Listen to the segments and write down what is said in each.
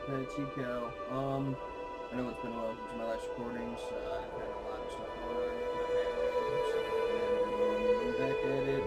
Tico. I know it's been a while since my last recordings. I've had a lot of stuff going on with my family, so I'm back at it.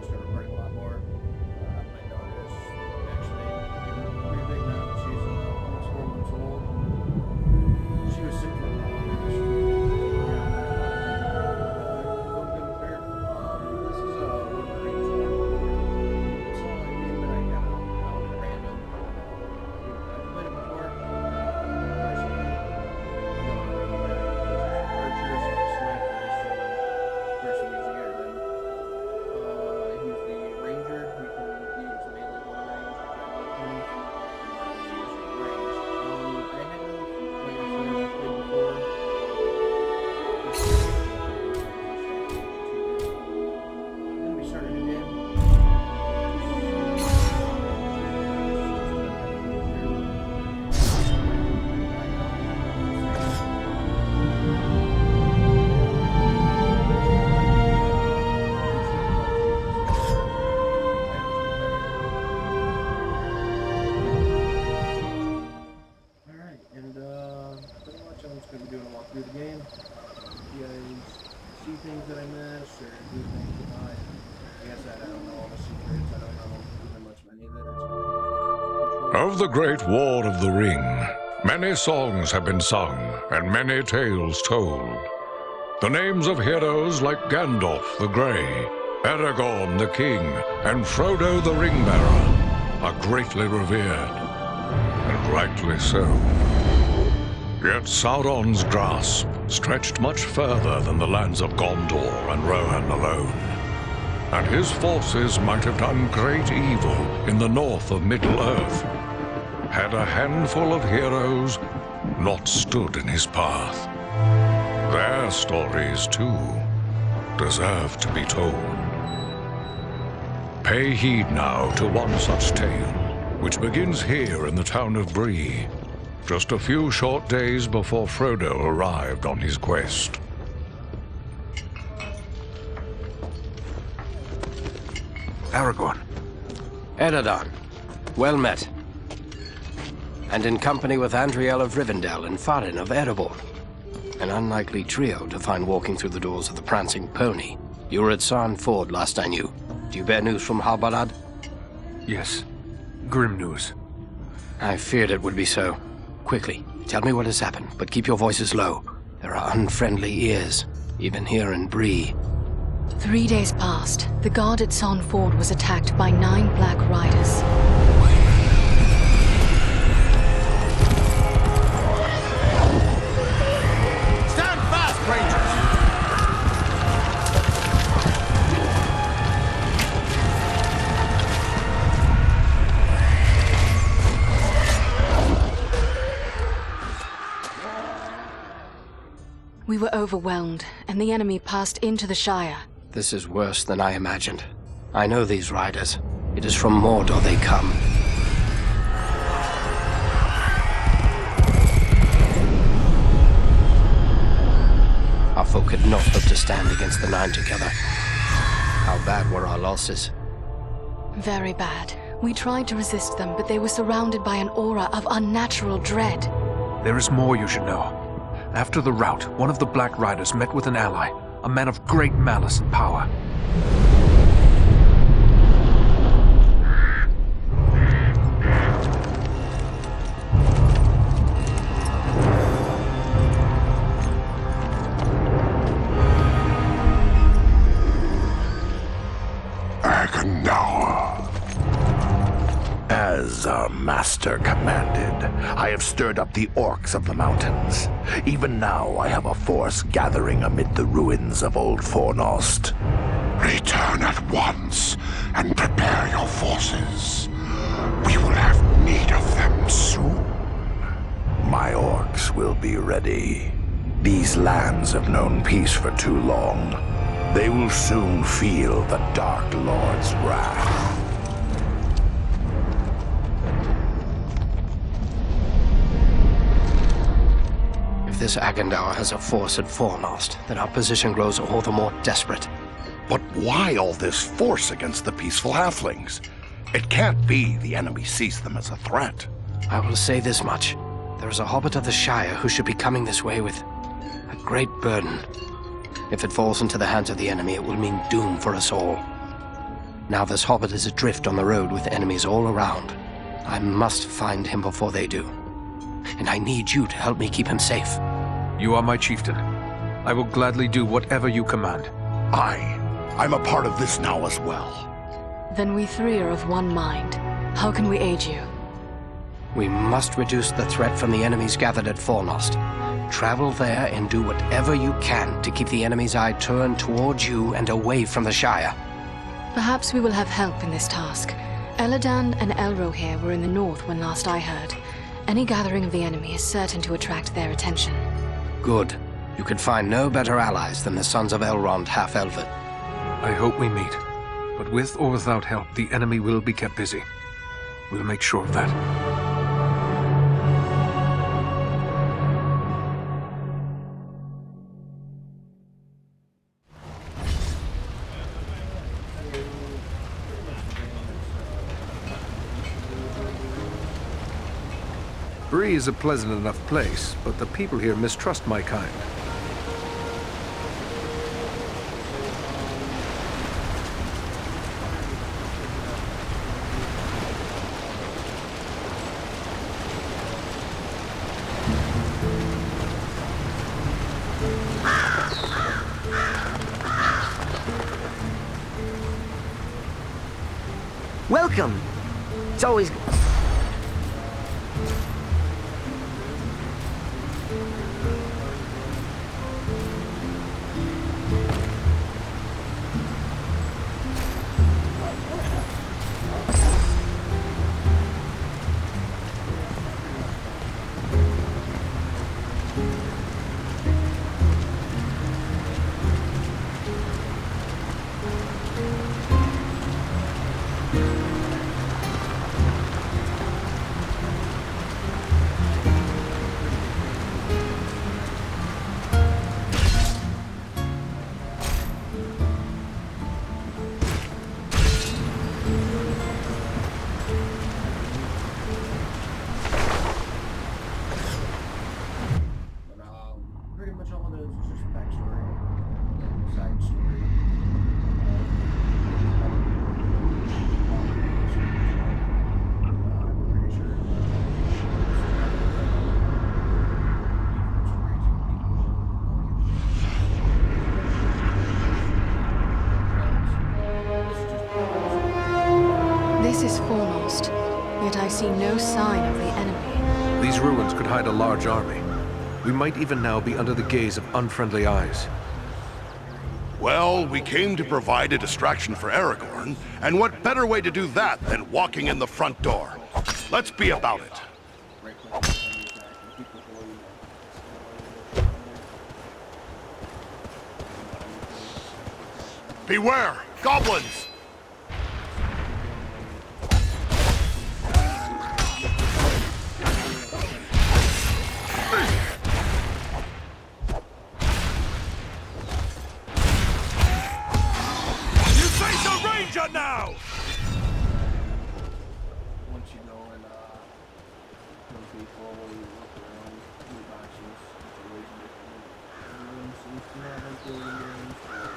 Start recording a lot more. My daughter's actually getting pretty big now. She's almost 4 months old. She was sick for a while. This is one of the reasons why. It's not like a game that I got out at random. I've played it before. Going to be doing a walkthrough of the game. If you guys see things that I miss or do things that I guess I don't know all the secrets. I don't know how much many of it is. Of the Great War of the Ring, many songs have been sung and many tales told. The names of heroes like Gandalf the Grey, Aragorn the King, and Frodo the Ring-Bearer are greatly revered, and rightly so. Yet Sauron's grasp stretched much further than the lands of Gondor and Rohan alone, and his forces might have done great evil in the north of Middle-earth, had a handful of heroes not stood in his path. Their stories, too, deserve to be told. Pay heed now to one such tale, which begins here in the town of Bree, just a few short days before Frodo arrived on his quest. Aragorn. Eredon, well met. And in company with Andriel of Rivendell and Farin of Erebor. An unlikely trio to find walking through the doors of the Prancing Pony. You were at Sarn Ford last I knew. Do you bear news from Halbarad? Yes. Grim news. I feared it would be so. Quickly, tell me what has happened, but keep your voices low. There are unfriendly ears, even here in Bree. 3 days passed. The guard at Sarn Ford was attacked by 9 Black Riders. Stand fast, Rangers! We were overwhelmed, and the enemy passed into the Shire. This is worse than I imagined. I know these riders. It is from Mordor they come. Our folk could not hope to stand against the 9 together. How bad were our losses? Very bad. We tried to resist them, but they were surrounded by an aura of unnatural dread. There is more you should know. After the rout, one of the Black Riders met with an ally, a man of great malice and power. As our master commanded, I have stirred up the orcs of the mountains. Even now I have a force gathering amid the ruins of Old Fornost. Return at once and prepare your forces. We will have need of them soon. My orcs will be ready. These lands have known peace for too long. They will soon feel the Dark Lord's wrath. If this Agandaur has a force at Fornost, then our position grows all the more desperate. But why all this force against the peaceful halflings? It can't be the enemy sees them as a threat. I will say this much. There is a hobbit of the Shire who should be coming this way with a great burden. If it falls into the hands of the enemy, it will mean doom for us all. Now this hobbit is adrift on the road with enemies all around. I must find him before they do. And I need you to help me keep him safe. You are my chieftain. I will gladly do whatever you command. I'm a part of this now as well. Then we three are of one mind. How can we aid you? We must reduce the threat from the enemies gathered at Fornost. Travel there and do whatever you can to keep the enemy's eye turned towards you and away from the Shire. Perhaps we will have help in this task. Eladan and Elrohir were in the north when last I heard. Any gathering of the enemy is certain to attract their attention. Good. You could find no better allies than the sons of Elrond half-Elven. I hope we meet. But with or without help, the enemy will be kept busy. We'll make sure of that. Bree is a pleasant enough place, but the people here mistrust my kind. Welcome! It's always... Pretty much all of those is just backstory and side story. I'm pretty sure This is Fornost, yet I see no sign of the enemy. These ruins could hide a large army. We might even now be under the gaze of unfriendly eyes. Well, we came to provide a distraction for Aragorn, and what better way to do that than walking in the front door? Let's be about it. Beware! Goblins! Now! once you go and kill people, you look around, do boxes, it's always different rooms. So you can have like building games or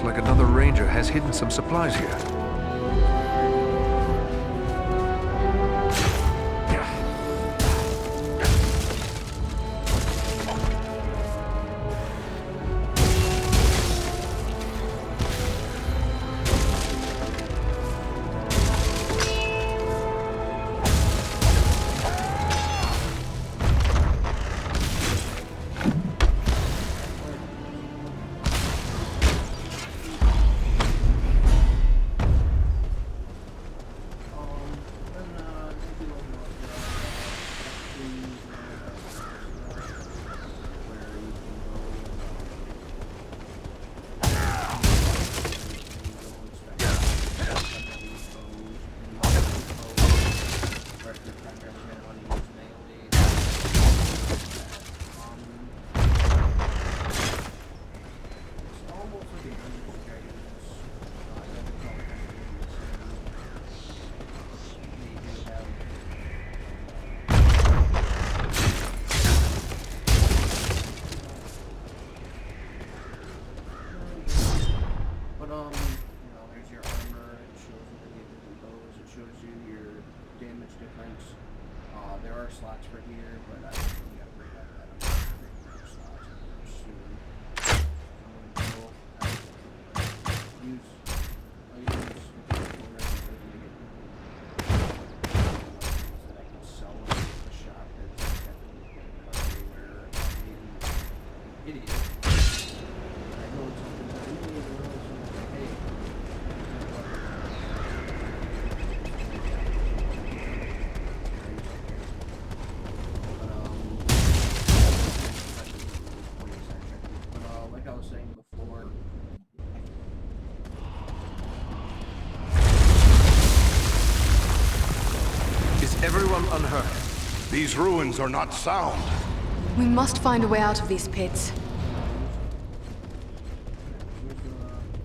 like another ranger has hidden some supplies here. There's your armor, it shows you the different bows, it shows you your damage difference. There are slots for here, but I think we gotta bring up that slots soon. I'm gonna go use items that I can sell at the shop that's definitely everywhere. Idiot. I know it's something that I need to hey. Like I was saying before, Is everyone unhurt? These ruins are not sound. We must find a way out of these pits.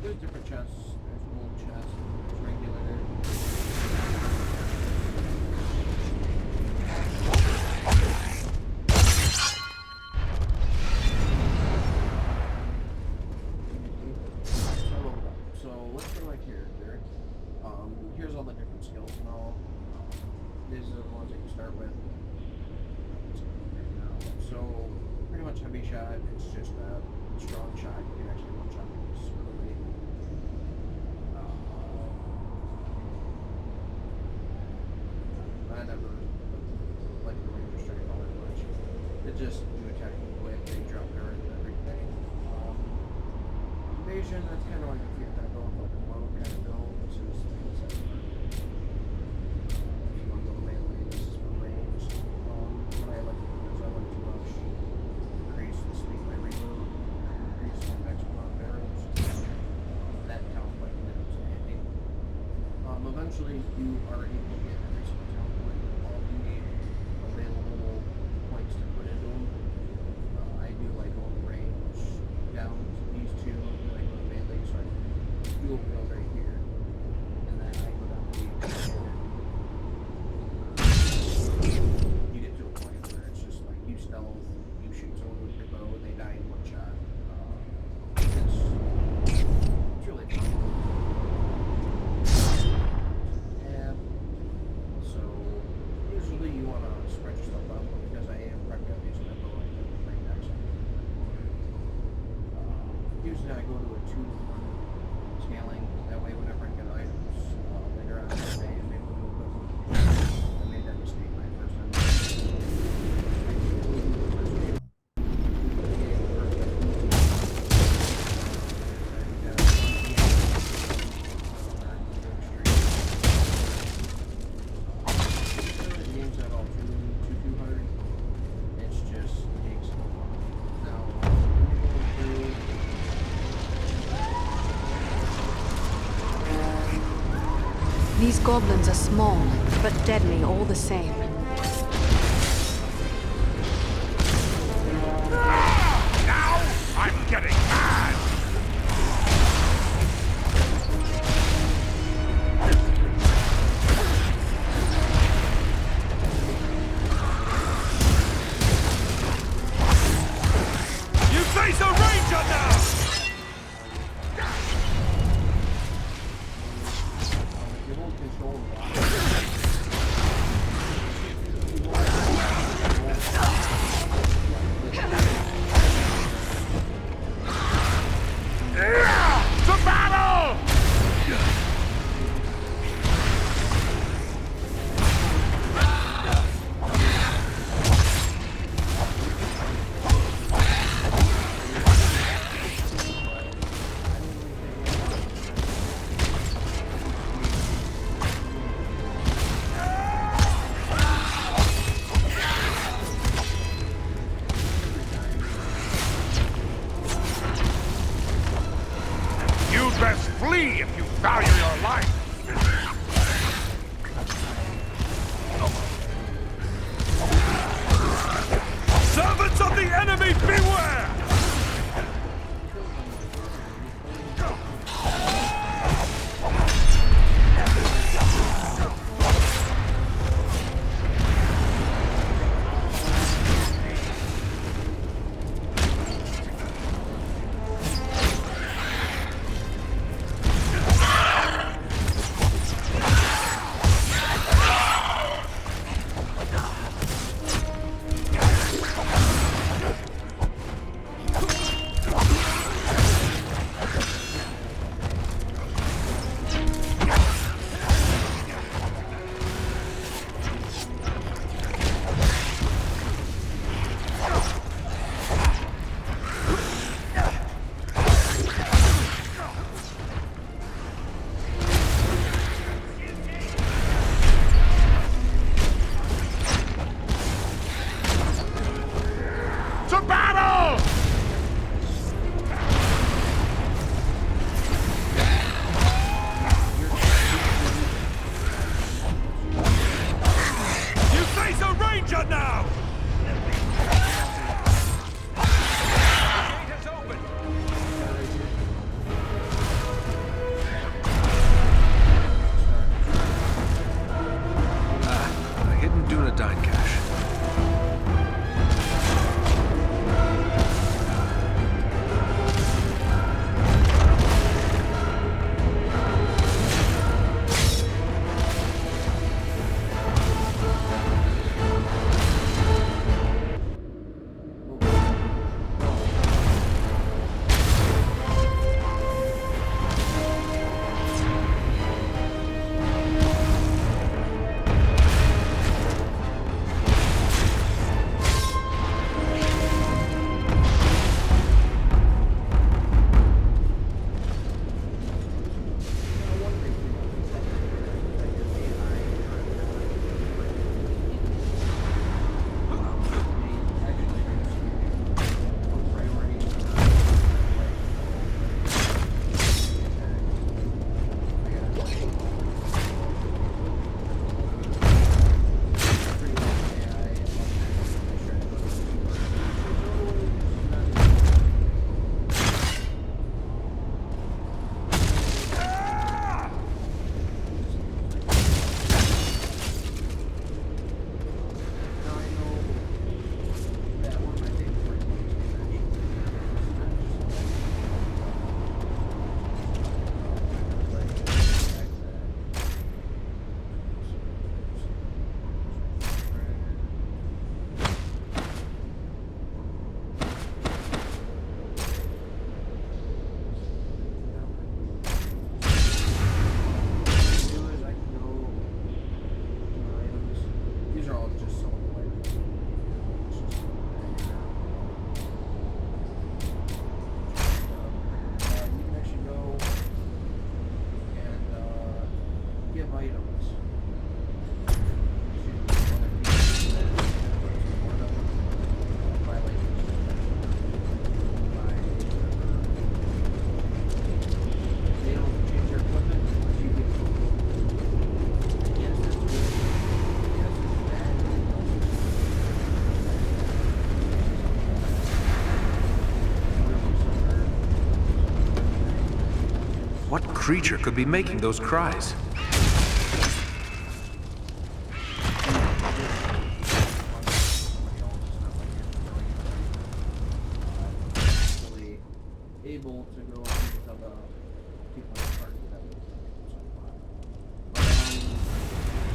there's different chests. There's gold chests, there's regular. So let's go right here, Derek. Here's all the different skills and all. These are the ones that you start with. So pretty much heavy shot. It's just a strong shot. You can actually one shot this really. I never liked the Ranger Strike all that much. It just you attack them quick, they drop dirt and everything. Invasion, that's kind of like if you're gonna go with like a low kind of build. This is things that if you want to go melee, this is for range. What I like to do is I like to rush, increase the speed of my reload, increase the maximum amount of arrows. That talent point is handy. Eventually you are able to get every single talent point. All you need available points to put into them. I do like going range down to these two, like go to melee, so I can dual wield right here. And then I go down to these. You get to a point where it's just like you stealth, you shoot someone with your bow, and they die in one shot. It's really fun. Yeah. So usually you want to spread yourself out, but because I am prepping up using that bow, I can bring back some. Usually I go to a 2-to-1 scaling. That way, whenever I get items later on in the day, I'm able to equip them. I made that mistake my first time. Games at all too hard. It's just takes a while. Now, These goblins are small, but deadly all the same. Now I'm getting mad! You face a ranger now! Flee if you value your life! Servants of the enemy, beware! To battle! You face a ranger now! The gate has opened. A hidden Dunedain cache. What creature could be making those cries? Able to go and tell the people in the party that we so far.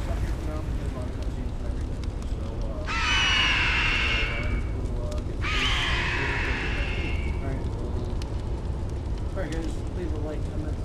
Stuff here for now, there's a lot of cutscenes and everything, so alright, guys, leave a like, comment,